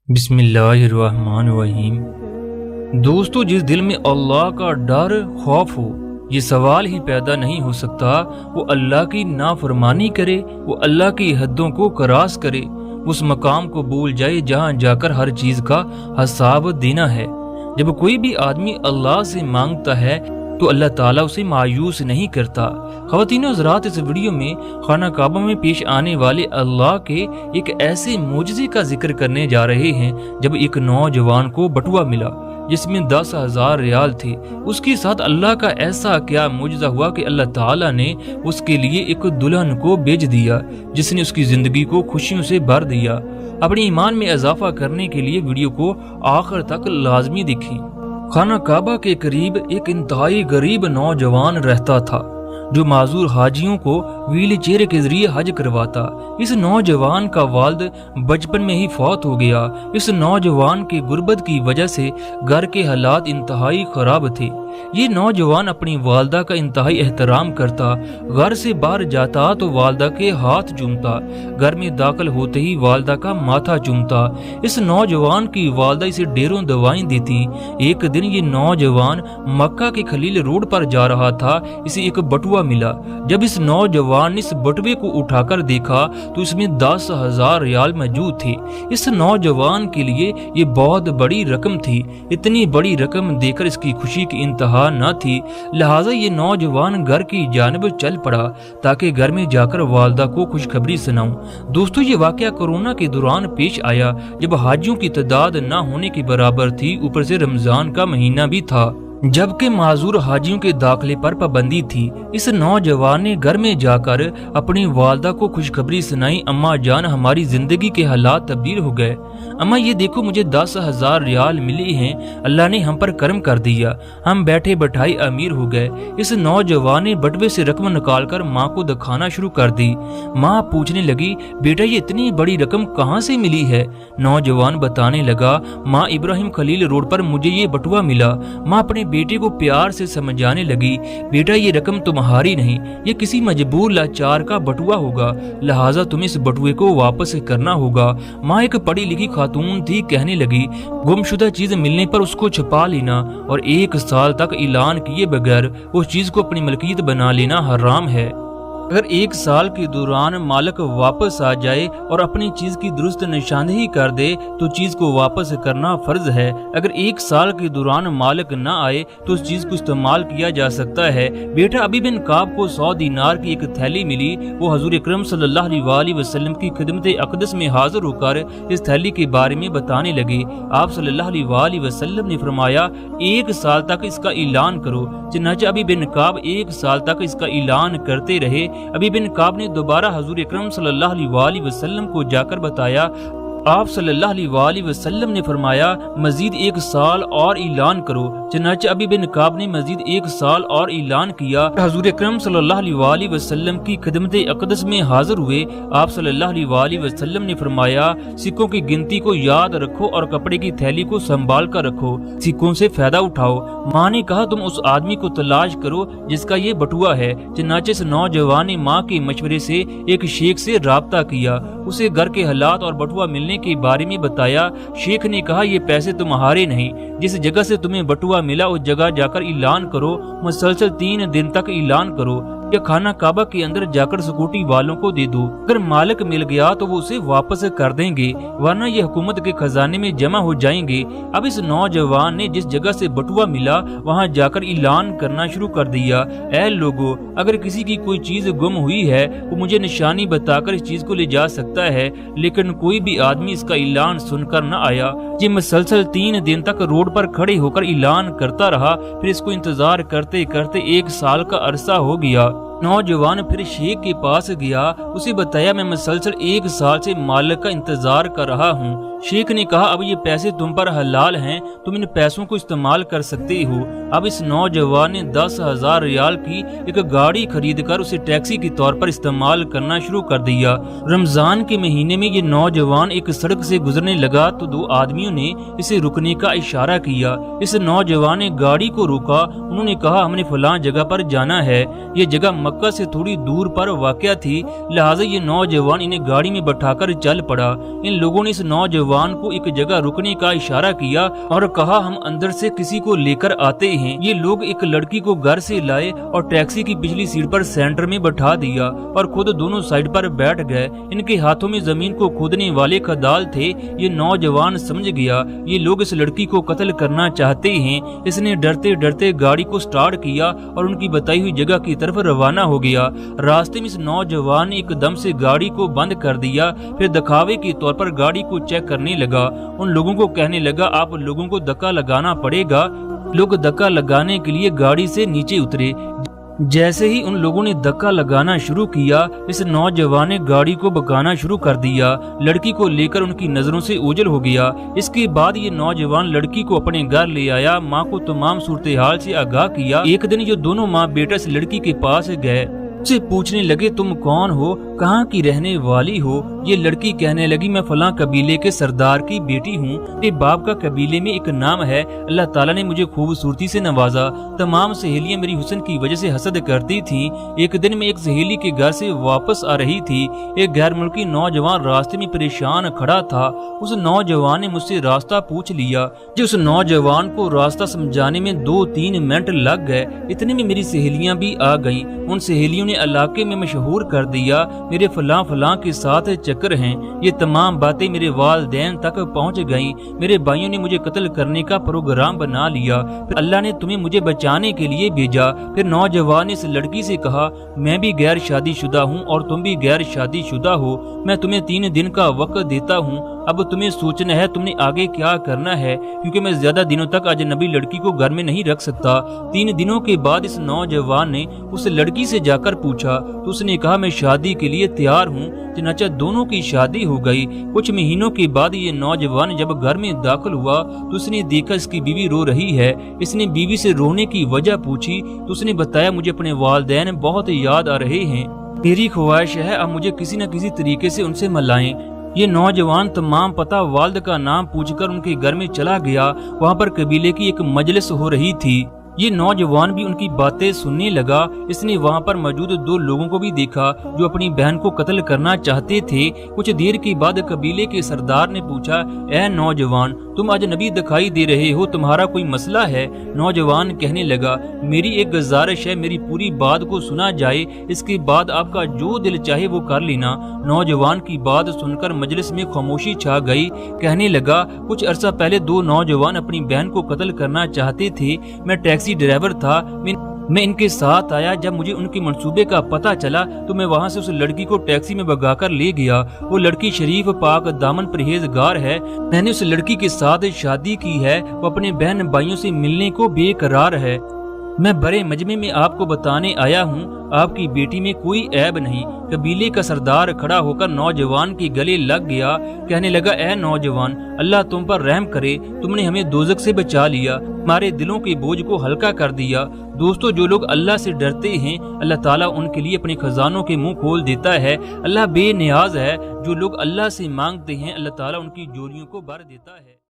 बिस्मिल्लाहिर्रहमानिर्रहीम। दोस्तों, जिस दिल में अल्लाह का डर खौफ हो, ये सवाल ही पैदा नहीं हो सकता वो अल्लाह की नाफरमानी करे, वो अल्लाह की हदों को क्रॉस करे, उस मकाम को भूल जाए जहां जाकर हर चीज का हिसाब देना है। जब कोई भी आदमी अल्लाह से मांगता है तो अल्लाह ताला उसे मायूस नहीं करता। ख़वातीन हज़रात, इस वीडियो में खाना काबा में पेश आने वाले अल्लाह के एक ऐसे मोजज़े का जिक्र करने जा रहे हैं जब एक नौजवान को बटुआ मिला जिसमें 10,000 रियाल थे। उसके साथ अल्लाह का ऐसा क्या मोजज़ा हुआ कि अल्लाह ताला ने उसके लिए एक दुल्हन को भेज दिया जिसने उसकी ज़िंदगी को खुशियों से भर दिया। अपने ईमान में इजाफा करने के लिए वीडियो को आखिर तक लाजमी देखें। खाना काबा के करीब एक इंतहाई गरीब नौजवान रहता था जो माजूर हाजियों को व्हील चेयर के जरिए हज करवाता। इस नौजवान का वालिद बचपन में ही फौत हो गया। इस नौजवान के गुर्बत की वजह से घर के हालात इंतहाई खराब थे। ये नौजवान अपनी वालदा का इंतहाई एहतराम करता, घर से बाहर जाता तो वालदा के हाथ चूमता, घर में दाखिल होते ही वालदा का माथा चूमता। इस नौजवान की वालदा इसे ढेरों दवाएं देती। एक दिन ये नौजवान मक्का के खलील रोड पर जा रहा था, इसे एक बटुआ मिला। जब इस नौजवान ने इस बटुए को उठाकर देखा तो इसमें 10,000 रियाल मौजूद थे। इस नौजवान के लिए ये बहुत बड़ी रकम थी। इतनी बड़ी रकम देकर इसकी खुशी की इंतहा न थी, लिहाजा ये नौजवान घर की जानिब चल पड़ा ताकि घर में जाकर वालदा को खुशखबरी सुनाऊं। दोस्तों, ये वाकया कोरोना के दौरान पेश आया जब हाजियों की तादाद न होने के बराबर थी, ऊपर से रमजान का महीना भी था जबकि माजूर हाजियों के दाखिले पर पाबंदी थी। इस नौजवान ने घर में जाकर अपनी वालदा को खुशखबरी सुनाई, अम्मा जान, हमारी जिंदगी के हालात तब्दील हो गए। अम्मा ये देखो, मुझे 10,000 रियाल मिले हैं, अल्लाह ने हम पर करम कर दिया, हम बैठे बैठाई अमीर हो गए। इस नौजवान ने बटुए से रकम निकालकर माँ को दिखाना शुरू कर दी। माँ पूछने लगी, बेटा ये इतनी बड़ी रकम कहाँ से मिली है? नौजवान बताने लगा, माँ इब्राहिम खलील रोड पर मुझे ये बटुआ मिला। माँ अपने बेटे को प्यार से समझाने लगी, बेटा ये रकम तुम्हारी नहीं, ये किसी मजबूर लाचार का बटुआ होगा, लिहाजा तुम्हें इस बटुए को वापस करना होगा। माँ एक पढ़ी लिखी खातून थी, कहने लगी, गुमशुदा चीज मिलने पर उसको छुपा लेना और 1 साल तक ऐलान किए बगैर उस चीज को अपनी मलकियत बना लेना हराम है। अगर 1 साल के दौरान मालिक वापस आ जाए और अपनी चीज की दुरुस्त निशानदेही कर दे तो चीज को वापस करना फर्ज है। अगर 1 साल के दौरान मालिक न आए तो उस चीज को इस्तेमाल किया जा सकता है। बेटा अबी बिन काब को 100 दीनार की एक थैली मिली। वो हजूर अकरम सल्लल्लाहु अलैहि वसल्लम की खिदमत अक़दस में हाजिर होकर इस थैली के बारे में बताने लगे। आप सल्लल्लाहु अलैहि वसल्लम ने फरमाया, 1 साल तक इसका ऐलान करो। चनाचे अबी बिन काब 1 साल तक इसका ऐलान करते रहे। अबी बिन काब ने दोबारा हजूर अकरम सल्लल्लाहु अलैहि वसल्लम को जाकर बताया। आप सल्लल्लाहु अलैहि वसल्लम ने फरमाया, मजीद 1 साल और ऐलान करो। चनाचे अबी बिन काब ने मजीद 1 साल और ऐलान किया। हजूर अकरम सल्लल्लाहु अलैहि वसल्लम की खिदमत अक़दस में हाजिर हुए। आप सल्लल्लाहु अलैहि वसल्लम ने फरमाया, सिक्कों की गिनती को याद रखो और कपड़े की थैली को संभाल कर रखो, सिक्कों से फायदा उठाओ। माँ ने कहा, तुम उस आदमी को तलाश करो जिसका ये बटुआ है। चनाचे इस नौजवान ने माँ के मशवरे से एक शेख से राब्ता किया, उसे घर के हालात और बटुआ मिलने के बारे में बताया। शेख ने कहा, ये पैसे तुम्हारे नहीं, जिस जगह से तुम्हें बटुआ मिला उस जगह जाकर ऐलान करो, मुसलसल 3 दिन तक ऐलान करो या खाना काबा के अंदर जाकर सिक्योरिटी वालों को दे दो। अगर मालिक मिल गया तो वो उसे वापस कर देंगे, वरना ये हुकूमत के खजाने में जमा हो जाएंगे। अब इस नौजवान ने जिस जगह से बटुआ मिला वहां जाकर ऐलान करना शुरू कर दिया, ऐ लोगो, अगर किसी की कोई चीज गुम हुई है वो मुझे निशानी बताकर इस चीज को ले जा सकता है। लेकिन कोई भी आदमी इसका ऐलान सुनकर न आया। ये मुसलसल 3 दिन तक रोड पर खड़े होकर ऐलान करता रहा। फिर इसको इंतजार करते करते 1 साल का अरसा हो गया। नौजवान फिर शेख के पास गया, उसे बताया, मैं मुसलसल 1 साल से मालिक का इंतजार कर रहा हूँ। शेख ने कहा, अब ये पैसे तुम पर हलाल हैं, तुम इन पैसों को इस्तेमाल कर सकते हो। अब इस नौजवान ने 10,000 रियाल की एक गाड़ी खरीद कर उसे टैक्सी के तौर पर इस्तेमाल करना शुरू कर दिया। रमजान के महीने में ये नौजवान एक सड़क से गुजरने लगा तो 2 आदमियों ने इसे रुकने का इशारा किया। इस नौजवान ने गाड़ी को रोका। उन्होंने कहा, हमने फलां जगह पर जाना है। ये जगह मक्का से थोड़ी दूर पर वाक़या थी, लिहाजा ये नौजवान इन्हें गाड़ी में बैठाकर चल पड़ा। इन लोगों ने इस नौजवान नौजवान को एक जगह रुकने का इशारा किया और कहा हम अंदर से किसी को लेकर आते हैं। ये लोग एक लड़की को घर से लाए और टैक्सी की पिछली सीट पर सेंटर में बैठा दिया और खुद दोनों साइड पर बैठ गए। इनके हाथों में जमीन को खोदने वाले खदाल थे। ये नौजवान समझ गया ये लोग इस लड़की को कत्ल करना चाहते हैं। इसने डरते डरते गाड़ी को स्टार्ट किया और उनकी बताई हुई जगह की तरफ रवाना हो गया। रास्ते में इस नौजवान ने एकदम से गाड़ी को बंद कर दिया, फिर दिखावे के तौर पर गाड़ी को चेक करने लगा। उन लोगों को कहने लगा आप लोगों को धक्का लगाना पड़ेगा। लोग धक्का लगाने के लिए गाड़ी से नीचे उतरे। जैसे ही उन लोगों ने धक्का लगाना शुरू किया, इस नौजवान ने गाड़ी को भगाना शुरू कर दिया। लड़की को लेकर उनकी नजरों से ओझल हो गया। इसके बाद ये नौजवान लड़की को अपने घर ले आया, माँ को तमाम सूरत हाल से आगाह किया। एक दिन ये दोनों माँ बेटा इस लड़की के पास गए, से पूछने लगे तुम कौन हो, कहाँ की रहने वाली हो। ये लड़की कहने लगी मैं फलां कबीले के सरदार की बेटी हूँ। मेरे बाप का कबीले में एक नाम है। अल्लाह ताला ने मुझे खूबसूरती से नवाजा। तमाम सहेलियां मेरी हुस्न की वजह से हसद करती थीं। एक दिन मैं एक सहेली के घर से वापस आ रही थी। एक गैर मुल्की नौजवान रास्ते में परेशान खड़ा था। उस नौजवान ने मुझसे रास्ता पूछ लिया। उस नौजवान को रास्ता समझाने में 2-3 मिनट लग गए। इतने में मेरी सहेलियां भी आ गईं। उन सहेलियों ने इलाके में मशहूर कर दिया मेरे फलां फलां के साथ चक्कर हैं। ये तमाम बातें मेरे वालिदैन तक पहुंच गईं। मेरे भाइयों ने मुझे कत्ल करने का प्रोग्राम बना लिया। फिर अल्लाह ने तुम्हें मुझे बचाने के लिए भेजा। फिर नौजवान ने इस लड़की से कहा मैं भी गैर शादीशुदा हूँ और तुम भी गैर शादीशुदा हो। मैं तुम्हें 3 दिन का वक्त देता हूँ। अब तुम्हें सोचना है तुमने आगे क्या करना है, क्योंकि मैं ज्यादा दिनों तक अजनबी लड़की को घर में नहीं रख सकता। 3 दिनों के बाद इस नौजवान ने उस लड़की से जाकर पूछा तो उसने कहा मैं शादी के लिए तैयार हूँ। चनाचा दोनों की शादी हो गई। कुछ महीनों के बाद ये नौजवान जब घर में दाखिल हुआ तो उसने देखा इसकी बीवी रो रही है। इसने बीवी से रोने की वजह पूछी तो उसने बताया मुझे अपने वालिदैन बहुत याद आ रहे हैं। मेरी ख्वाहिश है अब मुझे किसी न किसी तरीके से उनसे मिलाएं। ये नौजवान तमाम पता वालिद का नाम पूछकर उनके घर में चला गया। वहाँ पर कबीले की एक मजलिस हो रही थी। ये नौजवान भी उनकी बातें सुनने लगा। इसने वहाँ पर मौजूद 2 लोगों को भी देखा जो अपनी बहन को कत्ल करना चाहते थे। कुछ देर के बाद कबीले के सरदार ने पूछा ऐ नौजवान तुम अजनबी दिखाई दे रहे हो, तुम्हारा कोई मसला है? नौजवान कहने लगा मेरी एक गुजारिश है, मेरी पूरी बात को सुना जाए, इसके बाद आपका जो दिल चाहे वो कर लेना। नौजवान की बात सुनकर मजलिस में खामोशी छा गई। कहने लगा कुछ अरसा पहले 2 नौजवान अपनी बहन को कत्ल करना चाहते थे। मैं टैक्सी ड्राइवर था। मैं इनके साथ आया। जब मुझे उनके मंसूबे का पता चला तो मैं वहां से उस लड़की को टैक्सी में भगाकर ले गया। वो लड़की शरीफ पाक दामन परहेजगार है। मैंने उस लड़की के साथ शादी की है। वो अपने बहन भाइयों से मिलने को बेकरार है। मैं बड़े मजमे में आपको बताने आया हूँ आपकी बेटी में कोई ऐब नहीं। कबीले का सरदार खड़ा होकर नौजवान के गले लग गया। कहने लगा ऐ नौजवान अल्लाह तुम पर रहम करे, तुमने हमें दोजख से बचा लिया, हमारे दिलों के बोझ को हल्का कर दिया। दोस्तों जो लोग अल्लाह से डरते हैं अल्लाह ताला उनके लिए अपने खजानों के मुंह खोल देता है। अल्लाह बेनियाज है। जो लोग अल्लाह से मांगते हैं अल्लाह ताला उनकी झोलियों को भर देता है।